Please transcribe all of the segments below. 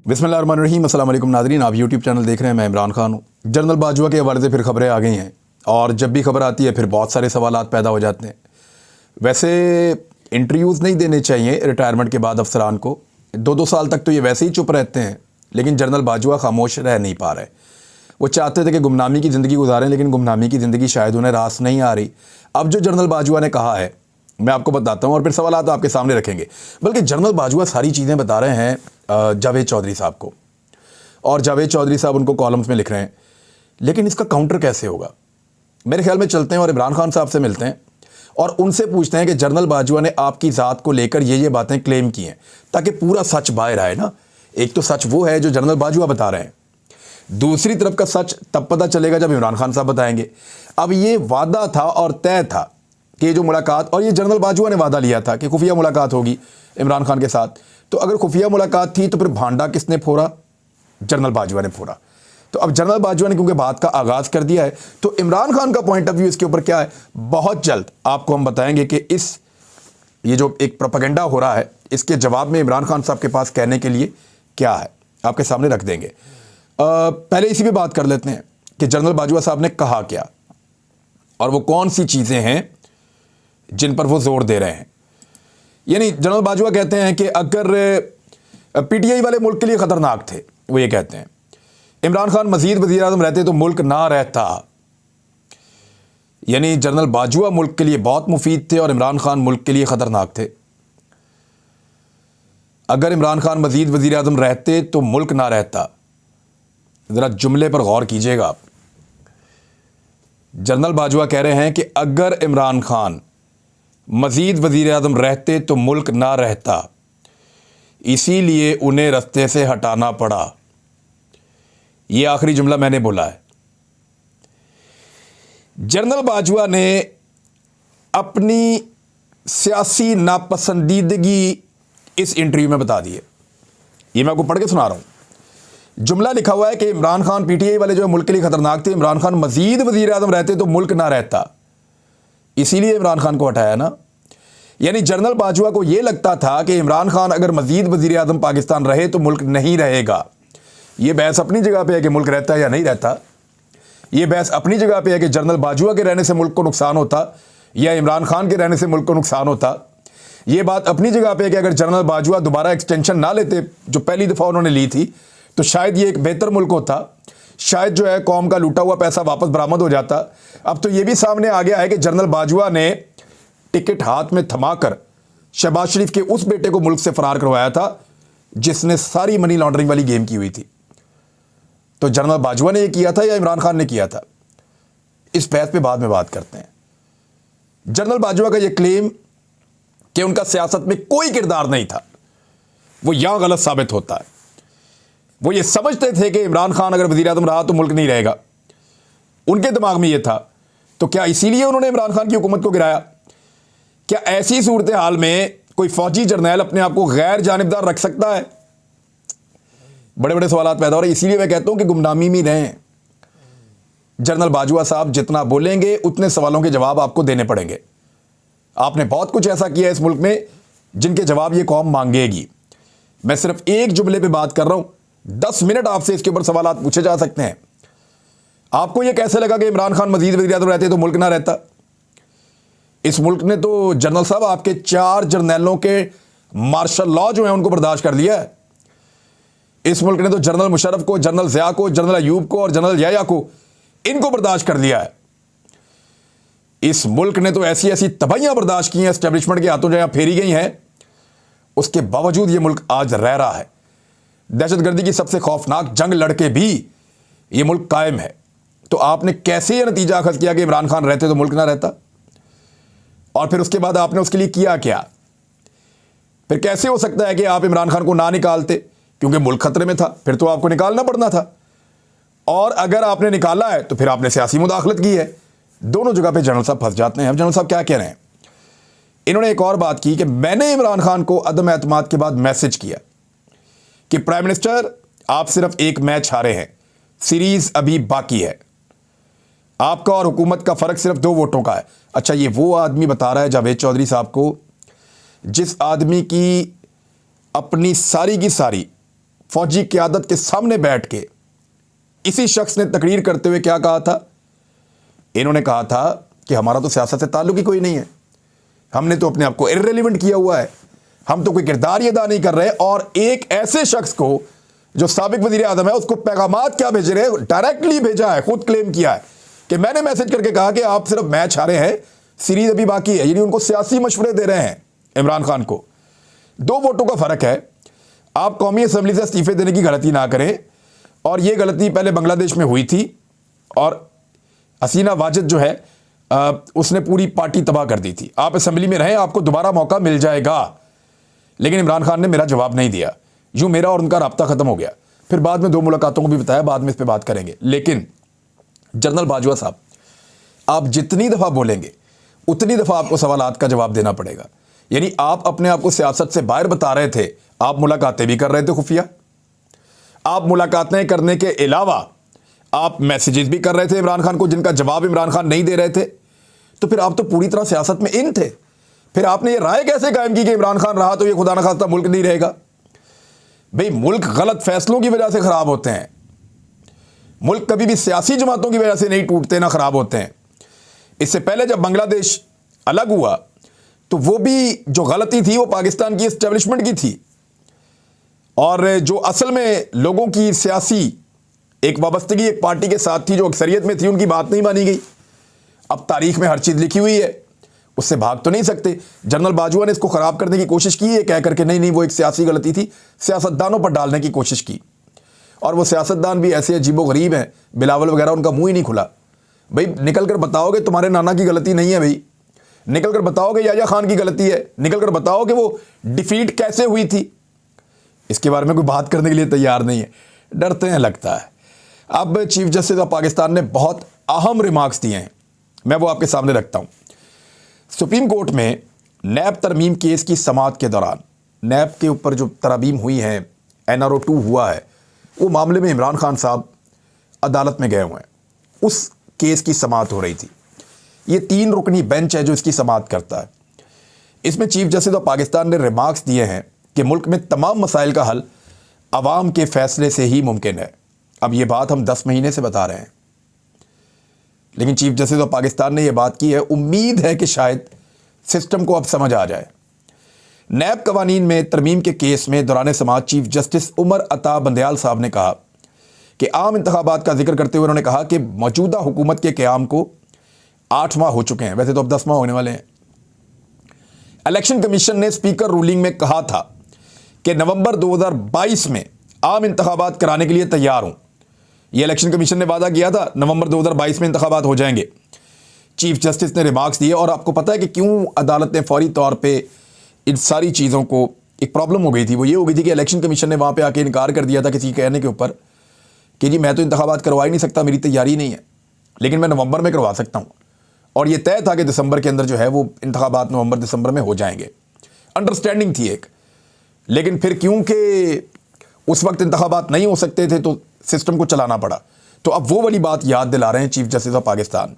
बिस्मिल्लाहिर्रहमानिर्रहीम। अस्सलाम वालेकुम नाज़रीन, आप यूट्यूब चैनल देख रहे हैं। मैं इमरान खान हूँ। जनरल बाजवा के हवाले से फिर खबरें आ गई हैं और जब भी खबर आती है फिर बहुत सारे सवालात पैदा हो जाते हैं। वैसे इंटरव्यूज़ नहीं देने चाहिए रिटायरमेंट के बाद अफसरान को। 2-2 साल तक तो ये वैसे ही चुप रहते हैं, लेकिन जनरल बाजवा खामोश रह नहीं पा रहे। वो चाहते थे कि गुमनामी की ज़िंदगी गुजारें, लेकिन गुमनामी की ज़िंदगी शायद उन्हें रास नहीं आ रही। अब जो जनरल बाजवा ने कहा है मैं आपको बताता हूँ और फिर सवालात आपके सामने रखेंगे। बल्कि जनरल बाजवा सारी चीज़ें बता रहे हैं जावेद चौधरी साहब को, और जावेद चौधरी साहब उनको कॉलम्स में लिख रहे हैं। लेकिन इसका काउंटर कैसे होगा? मेरे ख्याल में चलते हैं और इमरान खान साहब से मिलते हैं और उनसे पूछते हैं कि जनरल बाजवा ने आपकी ज़ात को लेकर ये बातें क्लेम की हैं, ताकि पूरा सच बाहर आए ना। एक तो सच वो है जो जनरल बाजवा बता रहे हैं, दूसरी तरफ का सच तब पता चलेगा जब इमरान खान साहब बताएंगे। अब ये वादा था और तय था कि जो मुलाकात, और ये जनरल बाजवा ने वादा लिया था कि खुफिया मुलाकात होगी इमरान खान के साथ। तो अगर खुफिया मुलाकात थी तो फिर भांडा किसने फोड़ा? जनरल बाजवा ने फोड़ा। तो अब जनरल बाजवा ने क्योंकि बात का आगाज़ कर दिया है, तो इमरान खान का पॉइंट ऑफ व्यू इसके ऊपर क्या है, बहुत जल्द आपको हम बताएंगे कि ये जो एक प्रोपेगेंडा हो रहा है, इसके जवाब में इमरान खान साहब के पास कहने के लिए क्या है, आपके सामने रख देंगे। पहले इसी पे बात कर लेते हैं कि जनरल बाजवा साहब ने कहा क्या और वो कौन सी चीज़ें हैं जिन पर वो जोर दे रहे हैं। यानी जनरल बाजवा कहते हैं कि अगर पीटीआई वाले मुल्क के लिए ख़तरनाक थे, वो ये कहते हैं इमरान खान मजीद वज़ीर आज़म रहते तो मुल्क ना रहता। यानी जनरल बाजवा मुल्क के लिए बहुत मुफीद थे और इमरान खान मुल्क के लिए ख़तरनाक थे। अगर इमरान खान मजीद वज़ीर आज़म रहते तो मुल्क ना रहता। ज़रा जुमले पर गौर कीजिएगा आप। जनरल बाजवा कह रहे हैं कि अगर इमरान खान मजीद वज़ीर आज़म रहते तो मुल्क ना रहता, इसीलिए उन्हें रास्ते से हटाना पड़ा। यह आखिरी जुमला मैंने बोला है। जनरल बाजवा ने अपनी सियासी नापसंदीदगी इस इंटरव्यू में बता दी है। ये मैं आपको पढ़ के सुना रहा हूं। जुमला लिखा हुआ है कि इमरान खान पीटीआई वाले जो मुल्क के लिए खतरनाक थे, इमरान खान मजीद वज़ीर आज़म रहते तो मुल्क ना रहता, इसीलिए इमरान खान को हटाया ना। यानी जनरल बाजवा को यह लगता था कि इमरान खान अगर मजीद वज़ीर आज़म पाकिस्तान रहे तो मुल्क नहीं रहेगा। यह बहस अपनी जगह पे है कि मुल्क रहता है या नहीं रहता। यह बहस अपनी जगह पे है कि जनरल बाजवा के रहने से मुल्क को नुकसान होता या इमरान खान के रहने से मुल्क को नुकसान होता। यह बात अपनी जगह पे है कि अगर जनरल बाजवा दोबारा एक्सटेंशन ना लेते जो पहली दफ़ा उन्होंने ली थी, तो शायद ये एक बेहतर मुल्क होता, शायद जो है कौम का लूटा हुआ पैसा वापस बरामद हो जाता। अब तो यह भी सामने आ गया है कि जनरल बाजवा ने टिकट हाथ में थमाकर शहबाज शरीफ के उस बेटे को मुल्क से फरार करवाया था जिसने सारी मनी लॉन्ड्रिंग वाली गेम की हुई थी। तो जनरल बाजवा ने यह किया था या इमरान खान ने किया था? इस बहस पे बाद में बात करते हैं। जनरल बाजवा का यह क्लेम कि उनका सियासत में कोई किरदार नहीं था, वो यहां गलत साबित होता है। वो ये समझते थे कि इमरान खान अगर वज़ीर आज़म रहा तो मुल्क नहीं रहेगा, उनके दिमाग में यह था। तो क्या इसीलिए उन्होंने इमरान खान की हुकूमत को गिराया? क्या ऐसी सूरत हाल में कोई फौजी जर्नैल अपने आप को गैर जानिबदार रख सकता है? बड़े बड़े सवालात पैदा हो रहे हैं। इसीलिए मैं कहता हूं कि गुमनामी में रहें। जनरल बाजवा साहब जितना बोलेंगे उतने सवालों के जवाब आपको देने पड़ेंगे। आपने बहुत कुछ ऐसा किया इस मुल्क में जिनके जवाब ये कौम मांगेगी। मैं सिर्फ एक जुमले पे बात कर रहा हूं, 10 मिनट आपसे इसके ऊपर सवालात पूछे जा सकते हैं। आपको यह कैसे लगा कि इमरान खान मजीद वज़ीर आज़म रहते तो मुल्क ना रहता? इस मुल्क ने तो जनरल साहब आपके 4 जर्नैलों के मार्शल लॉ जो है उनको बर्दाश्त कर लिया है। इस मुल्क ने तो जनरल मुशर्रफ को, जनरल ज़िया को, जनरल अयूब को और जनरल याया को, इनको बर्दाश्त कर लिया है। इस मुल्क ने तो ऐसी ऐसी तबाहियां बर्दाश्त की हैं, एस्टेब्लिशमेंट के हाथों जहां फेरी गई हैं, उसके बावजूद यह मुल्क आज रह रहा है। दहशतगर्दी की सबसे खौफनाक जंग लड़के भी यह मुल्क कायम है। तो आपने कैसे यह नतीजा अखज़ किया कि इमरान खान रहते तो मुल्क ना रहता? और फिर उसके बाद आपने उसके लिए किया क्या? फिर कैसे हो सकता है कि आप इमरान खान को ना निकालते क्योंकि मुल्क खतरे में था? फिर तो आपको निकालना पड़ना था। और अगर आपने निकाला है तो फिर आपने सियासी मुदाखलत की है। दोनों जगह पे जनरल साहब फंस जाते हैं। अब जनरल साहब क्या कह रहे हैं? इन्होंने एक और बात की कि मैंने इमरान खान को अदम एतमाद के बाद मैसेज किया कि प्राइम मिनिस्टर आप सिर्फ एक मैच हारे हैं, सीरीज अभी बाकी है, आपका और हुकूमत का फ़र्क सिर्फ 2 वोटों का है। अच्छा, ये वो आदमी बता रहा है जावेद चौधरी साहब को जिस आदमी की अपनी सारी की सारी फौजी क़यादत के सामने बैठ के इसी शख्स ने तकरीर करते हुए क्या कहा था? इन्होंने कहा था कि हमारा तो सियासत से ताल्लुक ही कोई नहीं है, हमने तो अपने आप को इर्रेलेवेंट किया हुआ है, हम तो कोई किरदार ही अदा नहीं कर रहे। और एक ऐसे शख्स को जो साबिक वज़ीर आज़म है उसको पैगामात क्या भेज रहे हैं? डायरेक्टली भेजा है, खुद क्लेम किया है कि मैंने मैसेज करके कहा कि आप सिर्फ मैच हारे हैं, सीरीज अभी बाकी है। यानी उनको सियासी मशवरे दे रहे हैं इमरान खान को। 2 वोटों का फ़र्क है। आप कौमी असम्बली से इस्तीफे देने की गलती ना करें, और ये गलती पहले बांग्लादेश में हुई थी और हसीना वाजिद जो है उसने पूरी पार्टी तबाह कर दी थी। आप असम्बली में रहें, आपको दोबारा मौका मिल जाएगा। लेकिन इमरान खान ने मेरा जवाब नहीं दिया, यूँ मेरा और उनका राब्ता ख़त्म हो गया। फिर बाद में 2 मुलाकातों को भी बताया, बाद में इस पर बात करेंगे। लेकिन जनरल बाजवा साहब, आप जितनी दफ़ा बोलेंगे उतनी दफ़ा आपको सवालात का जवाब देना पड़ेगा। यानी आप अपने आप को सियासत से बाहर बता रहे थे, आप मुलाकातें भी कर रहे थे खुफिया, आप मुलाकातें करने के अलावा आप मैसेजेस भी कर रहे थे इमरान खान को जिनका जवाब इमरान खान नहीं दे रहे थे। तो फिर आप तो पूरी तरह सियासत में इन थे। फिर आपने ये राय कैसे कायम की कि इमरान खान रहा तो ये खुदा न खास्ता मुल्क नहीं रहेगा? भाई, मुल्क गलत फैसलों की वजह से ख़राब होते हैं। मुल्क कभी भी सियासी जमातों की वजह से नहीं टूटते, ना ख़राब होते हैं। इससे पहले जब बांग्लादेश अलग हुआ तो वो भी जो गलती थी वो पाकिस्तान की इस्टेब्लिशमेंट की थी, और जो असल में लोगों की सियासी एक वाबस्तगी एक पार्टी के साथ थी जो अक्सरियत में थी, उनकी बात नहीं मानी गई। अब तारीख में हर चीज़ लिखी हुई है, उससे भाग तो नहीं सकते। जनरल बाजवा ने इसको ख़राब करने की कोशिश की है, कह करके नहीं वो एक सियासी गलती थी, सियासतदानों पर डालने की कोशिश की। और वो सियासतदान भी ऐसे अजीबोगरीब हैं, बिलावल वगैरह, उनका मुंह ही नहीं खुला। भाई निकल कर बताओगे तुम्हारे नाना की गलती नहीं है, भाई निकल कर बताओगे याया खान की गलती है, निकल कर बताओ कि वो डिफीट कैसे हुई थी। इसके बारे में कोई बात करने के लिए तैयार नहीं है, डरते हैं लगता है। अब चीफ जस्टिस ऑफ पाकिस्तान ने बहुत अहम रिमार्क्स दिए हैं, मैं वो आपके सामने रखता हूँ। सुप्रीम कोर्ट में नैब तरमीम केस की समाअत के दौरान नैब के ऊपर जो तरमीम हुई है, NRO 2 हुआ है, वो मामले में इमरान खान साहब अदालत में गए हुए हैं। उस केस की समाअत हो रही थी। ये 3 रुकनी बेंच है जो इसकी समाअत करता है। इसमें चीफ जस्टिस ऑफ पाकिस्तान ने रिमार्क्स दिए हैं कि मुल्क में तमाम मसाइल का हल अवाम के फैसले से ही मुमकिन है। अब ये बात हम 10 महीने से बता रहे हैं, लेकिन चीफ जस्टिस ऑफ पाकिस्तान ने यह बात की है। उम्मीद है कि शायद सिस्टम को अब समझ आ जाए। नैब कवानीन में तरमीम के केस में दौरान समाअत चीफ जस्टिस उमर अता बंदयाल साहब ने कहा कि आम इंतखाबात का जिक्र करते हुए उन्होंने कहा कि मौजूदा हुकूमत के क़याम को 8 माह हो चुके हैं, वैसे तो अब 10 माह होने वाले हैं। इलेक्शन कमीशन ने स्पीकर रूलिंग में कहा था कि नवंबर 2022 में आम इंतखाबात कराने के लिए तैयार हूं। यह इलेक्शन कमीशन ने वादा किया था, नवंबर 2022 में इंतखाबात हो जाएंगे। चीफ जस्टिस ने रिमार्क्स दिए, और आपको पता है कि क्यों अदालत ने फौरी तौर पे इन सारी चीज़ों को, एक प्रॉब्लम हो गई थी, वो ये हो गई थी कि इलेक्शन कमीशन ने वहाँ पे आके इनकार कर दिया था किसी कहने के ऊपर कि जी मैं तो इंतखाबात करवा ही नहीं सकता, मेरी तैयारी नहीं है, लेकिन मैं नवंबर में करवा सकता हूँ। और ये तय था कि दिसंबर के अंदर जो है वो इंतखाबात नवंबर दिसंबर में हो जाएंगे, अंडरस्टैंडिंग थी एक। लेकिन फिर क्योंकि उस वक्त इंतखाबात नहीं हो सकते थे तो सिस्टम को चलाना पड़ा। तो अब वो वाली बात याद दिला रहे हैं चीफ जस्टिस ऑफ पाकिस्तान।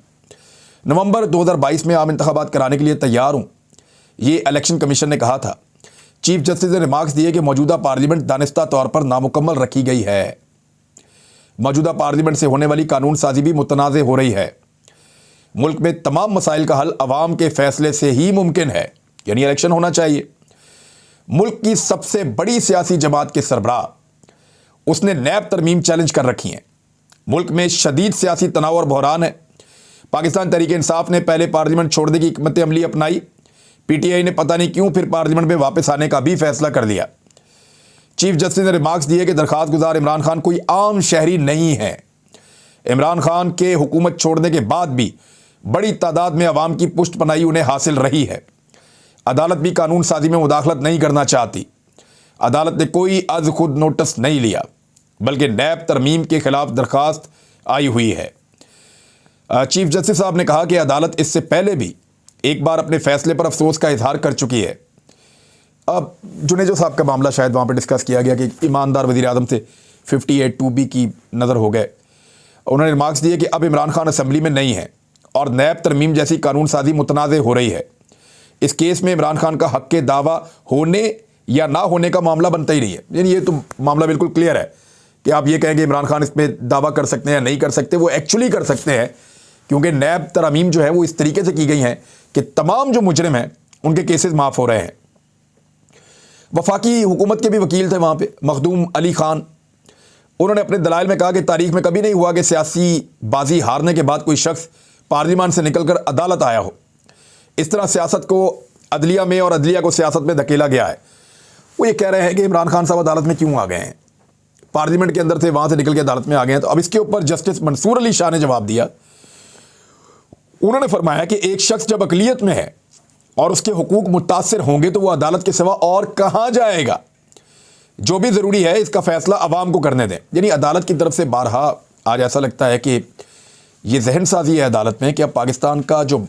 नवंबर 2022 में आम इंतखाबात कराने के लिए तैयार हूँ, ये इलेक्शन कमीशन ने कहा था। चीफ जस्टिस ने रिमार्क्स दिए कि मौजूदा पार्लियामेंट दानिस्ता तौर पर नामुकम्मल रखी गई है। मौजूदा पार्लियामेंट से होने वाली कानून साजी भी मुतनाज़ हो रही है। मुल्क में तमाम मसाइल का हल अवाम के फैसले से ही मुमकिन है, यानी इलेक्शन होना चाहिए। मुल्क की सबसे बड़ी सियासी जमात के सरबराह, उसने नैब तरमीम चैलेंज कर रखी हैं। मुल्क में शदीद सियासी तनाव और बहरान है। पाकिस्तान तहरीक इंसाफ ने पहले पार्लियामेंट छोड़ने की हिकमत अमली अपनाई, PTI ने पता नहीं क्यों फिर पार्लियामेंट में वापस आने का भी फैसला कर लिया। चीफ जस्टिस ने रिमार्क्स दिए कि दरख्वास्त गुजार इमरान खान कोई आम शहरी नहीं है। इमरान खान के हुकूमत छोड़ने के बाद भी बड़ी तादाद में अवाम की पुष्ट पनाही उन्हें हासिल रही है। अदालत भी कानून साजी में मुदाखलत नहीं करना चाहती। अदालत ने कोई अज खुद नोटिस नहीं लिया, बल्कि नैब तरमीम के खिलाफ दरख्वास्त आई हुई है। चीफ जस्टिस साहब ने कहा कि अदालत इससे पहले भी एक बार अपने फैसले पर अफसोस का इजहार कर चुकी है। अब जुनेजो साहब का मामला शायद वहाँ पर डिस्कस किया गया कि ईमानदार वज़ीर आज़म से 58(2)B की नज़र हो गए। उन्होंने रिमार्क्स दिए कि अब इमरान खान असम्बली में नहीं है और नैब तरमीम जैसी कानून साजी मुतनाज़ हो रही है। इस केस में इमरान खान का हक़ दावा होने या ना होने का मामला बनता ही नहीं है। यानी ये तो मामला बिल्कुल क्लियर है कि आप ये कहेंगे इमरान खान इसमें दावा कर सकते हैं या नहीं कर सकते, वो एक्चुअली कर सकते हैं, क्योंकि नैब तरमीम जो है वो इस तरीके से की गई हैं कि तमाम जो मुजरिम हैं उनके केसेस माफ़ हो रहे हैं। वफाकी हुकूमत के भी वकील थे वहाँ पे, मखदूम अली खान, उन्होंने अपने दलाइल में कहा कि तारीख में कभी नहीं हुआ कि सियासी बाजी हारने के बाद कोई शख्स पार्लियामान से निकलकर अदालत आया हो। इस तरह सियासत को अदलिया में और अदलिया को सियासत में धकेला गया है। वो ये कह रहे हैं कि इमरान खान साहब अदालत में क्यों आ गए हैं, पार्लियामेंट के अंदर थे, वहाँ से निकल के अदालत में आ गए हैं। तो अब इसके ऊपर जस्टिस मंसूर अली शाह ने जवाब दिया। उन्होंने फरमाया कि एक शख्स जब अकलियत में है और उसके हुकूक मुतासिर होंगे तो वो अदालत के सिवा और कहाँ जाएगा। जो भी ज़रूरी है इसका फ़ैसला अवाम को करने दें। यानी अदालत की तरफ से बारहा आज ऐसा लगता है कि ये जहन साजी है अदालत में कि अब पाकिस्तान का जो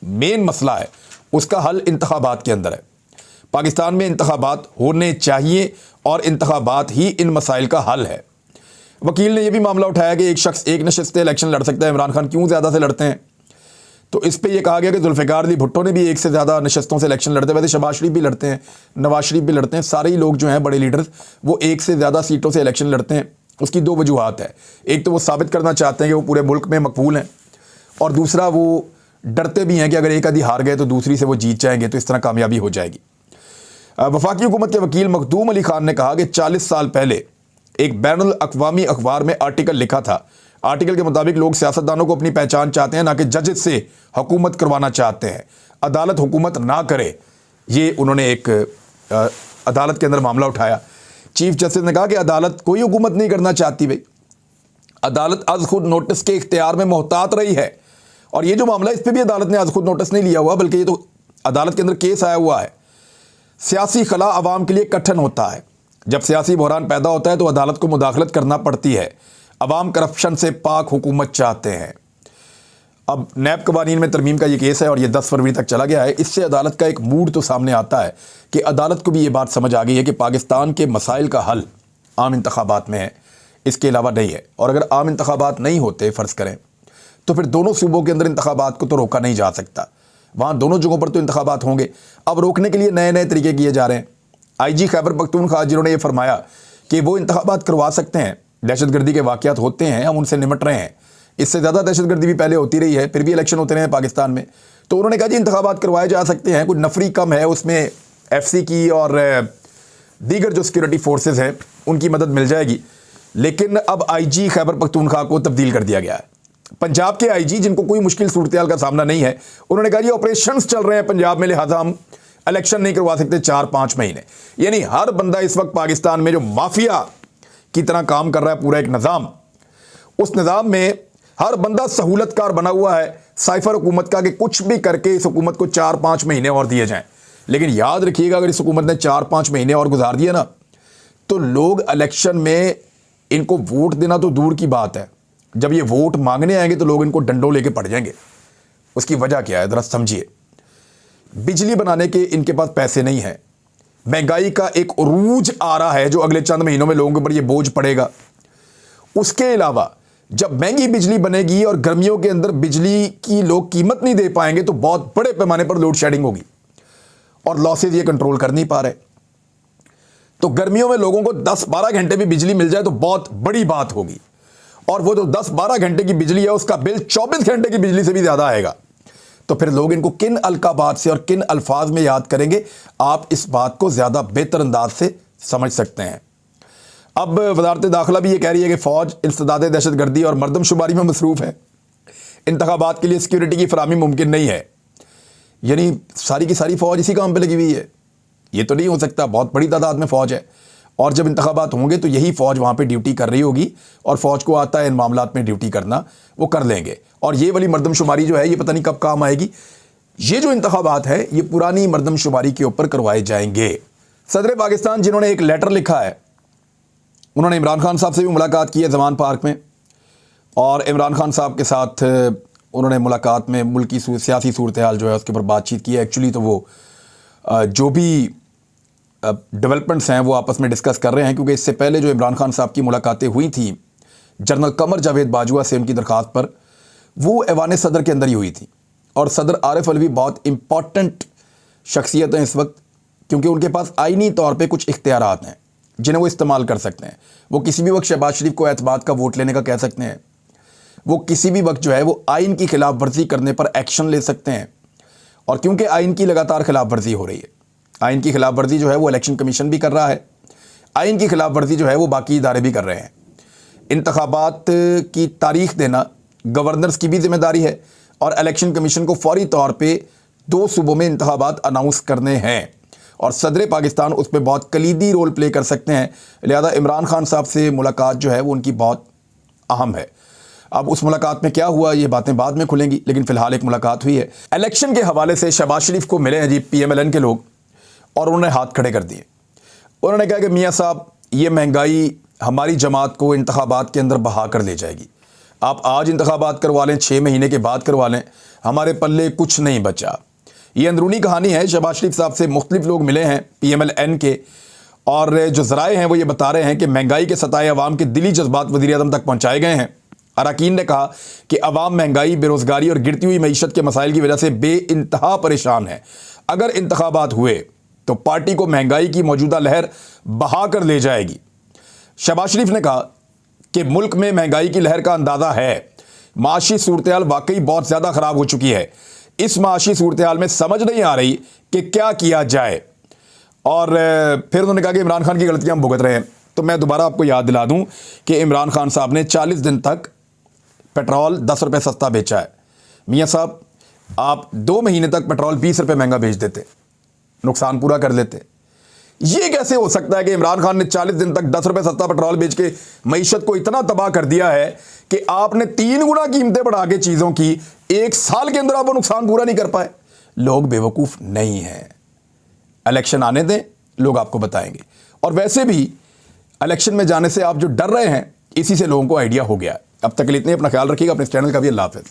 मेन मसला है उसका हल इंतखाबात के अंदर है। पाकिस्तान में इंतखाबात होने चाहिए और इंतखाबात ही इन मसाइल का हल है। वकील ने यह भी मामला उठाया कि एक शख्स एक नशस्त इलेक्शन लड़ सकता है, इमरान खान क्यों ज़्यादा से लड़ते हैं। तो इस पे ये कहा गया कि जुल्फ़िकार अली भुट्टो ने भी एक से ज़्यादा नशस्तों से इलेक्शन लड़ते हैं, वैसे शहबाज शरीफ भी लड़ते हैं, नवाज शरीफ भी लड़ते हैं, सारे ही लोग जो हैं बड़े लीडर्स वो एक से ज़्यादा सीटों से इलेक्शन लड़ते हैं। उसकी दो वजूहात है, एक तो वो साबित करना चाहते हैं कि वो पूरे मुल्क में मकबूल हैं, और दूसरा वो डरते भी हैं कि अगर एक आधी हार गए तो दूसरी से वो जीत जाएंगे, तो इस तरह कामयाबी हो जाएगी। वफाकी हुकूमत के वकील मखदूम अली खान ने कहा कि 40 साल पहले एक बैनुल अक़वामी अखबार में आर्टिकल लिखा था। आर्टिकल के मुताबिक लोग सियासतदानों को अपनी पहचान चाहते हैं, ना कि जजेस से हुकूमत करवाना चाहते हैं। अदालत हुकूमत ना करे, ये उन्होंने एक अदालत के अंदर मामला उठाया। चीफ जस्टिस ने कहा कि अदालत कोई हुकूमत नहीं करना चाहती भाई, अदालत आज खुद नोटिस के इख्तियार में मोहतात रही है। और ये जो मामला इस पर भी अदालत ने आज खुद नोटिस नहीं लिया हुआ, बल्कि ये तो अदालत के अंदर केस आया हुआ है। सियासी खला आवाम के लिए कठिन होता है। जब सियासी बहरान पैदा होता है तो अदालत को मुदाखलत करना पड़ती है। अवाम करप्शन से पाक हुकूमत चाहते हैं। अब नैब कवानीन में तरमीम का ये केस है और ये 10 फरवरी तक चला गया है। इससे अदालत का एक मूड तो सामने आता है कि अदालत को भी ये बात समझ आ गई है कि पाकिस्तान के मसाइल का हल आम इंतखाबात में है, इसके अलावा नहीं है। और अगर आम इंतखाबात नहीं होते फ़र्ज़ करें तो फिर दोनों सूबों के अंदर इंतखाबात को तो रोका नहीं जा सकता। वहाँ दोनों जगहों पर तो इंतखाबात होंगे। अब रोकने के लिए नए नए तरीके किए जा रहे हैं। IG खैबर पख्तूनख्वा जिन्होंने ये फरमाया कि वो इंतखाबात करवा सकते हैं, दहशतगर्दी के वाक़यात होते हैं, हम उनसे निमट रहे हैं। इससे ज़्यादा दहशतगर्दी भी पहले होती रही है, फिर भी इलेक्शन होते रहे हैं पाकिस्तान में। तो उन्होंने कहा जी इंतखाबात करवाए जा सकते हैं, कुछ नफरी कम है उसमें, FC की और दीगर जो सिक्योरिटी फोर्सेस हैं उनकी मदद मिल जाएगी। लेकिन अब IG खैबर पख्तूनख्वा को तब्दील कर दिया गया है। पंजाब के IG जिनको कोई मुश्किल सूरत-ए-हाल का सामना नहीं है, उन्होंने कहा जी ऑपरेशंस चल रहे हैं पंजाब में, लिहाजा हम इलेक्शन नहीं करवा सकते 4-5 महीने। यानी हर बंदा इस वक्त पाकिस्तान में जो माफिया की तरह काम कर रहा है, पूरा एक निज़ाम, उस निज़ाम में हर बंदा सहूलतकार बना हुआ है साइफर हुकूमत का कि कुछ भी करके इस हुकूमत को 4-5 महीने और दिए जाएं। लेकिन याद रखिएगा अगर इस हुकूमत ने 4-5 महीने और गुजार दिए ना, तो लोग इलेक्शन में इनको वोट देना तो दूर की बात है, जब ये वोट मांगने आएंगे तो लोग इनको डंडों लेके पड़ जाएंगे। उसकी वजह क्या है ज़रा समझिए। बिजली बनाने के इनके पास पैसे नहीं है, महंगाई का एक उरूज आ रहा है जो अगले चंद महीनों में लोगों के ऊपर ये बोझ पड़ेगा। उसके अलावा जब महंगी बिजली बनेगी और गर्मियों के अंदर बिजली की लोग कीमत नहीं दे पाएंगे तो बहुत बड़े पैमाने पर लोड शेडिंग होगी और लॉसेज ये कंट्रोल कर नहीं पा रहे। तो गर्मियों में लोगों को 10-12 घंटे भी बिजली मिल जाए तो बहुत बड़ी बात होगी, और वो जो 10-12 घंटे की बिजली है उसका बिल 24 घंटे की बिजली से भी ज़्यादा आएगा। तो फिर लोग इनको किन अलकाबात से और किन अल्फाज में याद करेंगे, आप इस बात को ज़्यादा बेहतर अंदाज से समझ सकते हैं। अब वज़ारत दाखिला भी ये कह रही है कि फ़ौज इंसदाद दहशतगर्दी और मरदमशुमारी में मसरूफ़ है, इंतखाबात के लिए सिक्योरिटी की फराहमी मुमकिन नहीं है। यानी सारी की सारी फ़ौज इसी काम पर लगी हुई है, ये तो नहीं हो सकता। बहुत बड़ी तादाद में फ़ौज है और जब इंतखाबात होंगे तो यही फ़ौज वहाँ पे ड्यूटी कर रही होगी, और फ़ौज को आता है इन मामलात में ड्यूटी करना, वो कर लेंगे। और ये वाली मरदमशुमारी जो है ये पता नहीं कब काम आएगी। ये जो इंतखाबात है ये पुरानी मरदमशुमारी के ऊपर करवाए जाएंगे। सदर पाकिस्तान जिन्होंने एक लेटर लिखा है, उन्होंने इमरान खान साहब से भी मुलाकात की है ज़मान पार्क में, और इमरान खान साहब के साथ उन्होंने मुलाकात में मुल्क की सियासी सूरत-ए-हाल जो है उसके ऊपर बातचीत की है। एक्चुअली तो वो जो भी डेवलपमेंट्स हैं वो आपस में डिस्कस कर रहे हैं, क्योंकि इससे पहले जो इमरान खान साहब की मुलाकातें हुई थी जनरल कमर जावेद बाजवा से उनकी दरख्वास्त पर, वो ऐवान सदर के अंदर ही हुई थी। और सदर आरिफ अलवी बहुत इम्पॉर्टेंट शख्सियत हैं इस वक्त क्योंकि उनके पास आईनी तौर पे कुछ इख्तियारात हैं जिन्हें वो इस्तेमाल कर सकते हैं। वो किसी भी वक्त शहबाज शरीफ को एतमाद का वोट लेने का कह सकते हैं। वो किसी भी वक्त जो है वो आइन की खिलाफ वर्जी करने पर एक्शन ले सकते हैं। और क्योंकि आइन की लगातार खिलाफ वर्जी हो रही है, आइन की खिलाफ वर्जी जो है वो इलेक्शन कमीशन भी कर रहा है, आइन की खिलाफ वर्जी जो है वो बाकी इदारे भी कर रहे हैं। इंतखाबात की तारीख देना गवर्नर्स की भी जिम्मेदारी है और इलेक्शन कमीशन को फौरी तौर पे 2 सूबों में इंतखाबात अनाउंस करने हैं और सदर पाकिस्तान उस पर बहुत कलीदी रोल प्ले कर सकते हैं। लिहाजा इमरान खान साहब से मुलाकात जो है वो उनकी बहुत अहम है। अब उस मुलाकात में क्या हुआ ये बातें बाद में खुलेंगी, लेकिन फ़िलहाल एक मुलाकात हुई है। इलेक्शन के हवाले से शहबाज शरीफ को मिले हैं जी PMLN के लोग और उन्होंने हाथ खड़े कर दिए। उन्होंने कहा कि मियाँ साहब ये महंगाई हमारी जमात को इंतखाबात के अंदर बहा कर ले जाएगी। आप आज इंतखाबात करवा लें, 6 महीने के बाद करवा लें, हमारे पल्ले कुछ नहीं बचा। ये अंदरूनी कहानी है। शहबाज शरीफ साहब से मुख्तलिफ लोग मिले हैं PMLN के और जो ज़राए हैं वो ये बता रहे हैं कि महंगाई के सताए अवाम के दिली जज्बात वज़ीर-ए-आज़म तक पहुँचाए गए हैं। अरकान ने कहा कि अवाम महंगाई, बेरोज़गारी और गिरती हुई मईशत के मसाइल की वजह से बेइंतहा परेशान है। अगर इंतखाबात हुए तो पार्टी को महंगाई की मौजूदा लहर बहा कर ले जाएगी। शहबाज शरीफ ने कहा कि मुल्क में महंगाई की लहर का अंदाज़ा है। माशी सूरत-ए-हाल वाकई बहुत ज़्यादा ख़राब हो चुकी है। इस माशी सूरत-ए-हाल में समझ नहीं आ रही कि क्या किया जाए। और फिर उन्होंने कहा कि इमरान खान की गलतियां हम भुगत रहे हैं। तो मैं दोबारा आपको याद दिला दूं कि इमरान खान साहब ने 40 दिन तक पेट्रोल 10 रुपये सस्ता बेचा है। मियाँ साहब आप 2 महीने तक पेट्रोल 20 रुपये महंगा बेच देते, नुकसान पूरा कर लेते। ये कैसे हो सकता है कि इमरान खान ने 40 दिन तक 10 रुपये सस्ता पेट्रोल बेच के मईशत को इतना तबाह कर दिया है कि आपने 3 गुना कीमतें बढ़ा के चीज़ों की 1 साल के अंदर आप वो नुकसान पूरा नहीं कर पाए। लोग बेवकूफ़ नहीं हैं। इलेक्शन आने दें, लोग आपको बताएंगे। और वैसे भी इलेक्शन में जाने से आप जो डर रहे हैं, इसी से लोगों को आइडिया हो गया। अब तक के लिए इतने, अपना ख्याल रखिएगा, अपने चैनल का भी। अल्लाह हाफ़िज़।